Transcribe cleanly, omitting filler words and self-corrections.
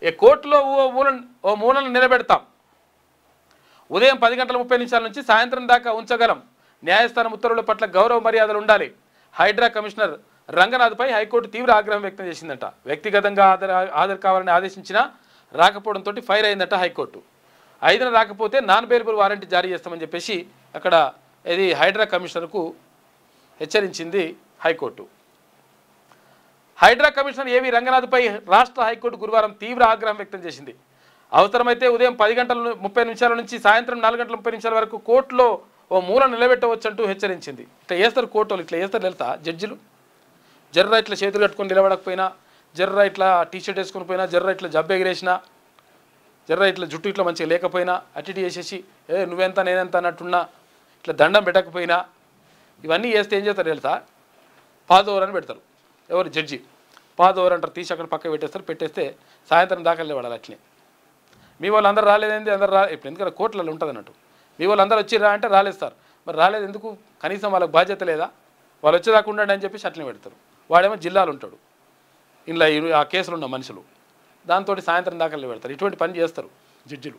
ఏ కోర్టులో ఓ మూలను నిలబెడతాం. ఉదయం 10:30 నుంచి సాయంత్రం దాకా ఉంచగలం. న్యాయస్థానం ఉత్తర్వుల పట్ల గౌరవ మర్యాదలు ఉండాలి. హైడ్రా కమిషనర్ రంగనాథ్పై హైకోర్టు తీవ్ర ఆగ్రహం వ్యక్తం చేసిందట. వ్యక్తిగతంగా హాజరు కావాలని ఆదేశించినా రాకపోవడంతో ఫైర్ అయిందట హైకోర్టు. 5న రాకపోతే నాన్ బెయిలబుల్ వారెంట్ జారీ చేస్తామని చెప్పేసి అక్కడ ఇది హైడ్రా కమిషనర్కు హెచ్చరించింది హైకోర్టు. హైడ్రా కమిషనర్ ఏవి రంగనాథ్పై రాష్ట్ర హైకోర్టు గురువారం తీవ్ర ఆగ్రహం వ్యక్తం చేసింది. అవసరమైతే ఉదయం 10:30 నుంచి సాయంత్రం 4:30 వరకు కోర్టులో ఓ మూల నిలబెట్టవచ్చంటూ హెచ్చరించింది. ఇట్లా చేస్తారు కోర్టులు, ఇట్లా చేస్తారు తెలుసా జడ్జిలు. జర్ర ఇట్లా చేతులు కట్టుకొని నిలబడకపోయినా, జర్ర ఇట్లా టీషర్ట్ వేసుకొని పోయినా, జర్ర ఇట్లా జబ్బు ఎగిరేసినా, జర్ర ఇట్లా జుట్టు ఇట్లా మంచిగా లేకపోయినా అటు చేసేసి నువ్వెంత నేనెంత అన్నట్టున్నా, ఇట్లా దండం పెట్టకపోయినా, ఇవన్నీ చేస్తే ఏం చేస్తారు తెలుసా, పాస్ ఓవర్ అని పెడతారు. ఎవరు జడ్జి పాస్ ఓవర్ అంటారు, తీసి అక్కడ పక్క పెట్టేస్తారు. పెట్టేస్తే సాయంత్రం దాకా నిలబడాలి. అట్లనే మీ వాళ్ళు అందరూ రాలేదేంటి, అందరు ఇప్పుడు ఎందుకంటే కోర్టులలో ఉంటుంది అన్నట్టు. మీ వాళ్ళు అందరూ వచ్చిర్రా అంటే రాలేస్తారు. మరి రాలేదు ఎందుకు, కనీసం వాళ్ళకి బాధ్యత లేదా, వాళ్ళు వచ్చేదాకా ఉండండి అని చెప్పేసి అట్లనే పెడతారు. వాడేమో జిల్లాలు ఉంటాడు, ఇంట్లో ఆ కేసులు ఉన్న మనుషులు, దాంతో సాయంత్రం దాకా పెడతారు. ఇటువంటి పని చేస్తారు జడ్జిలు.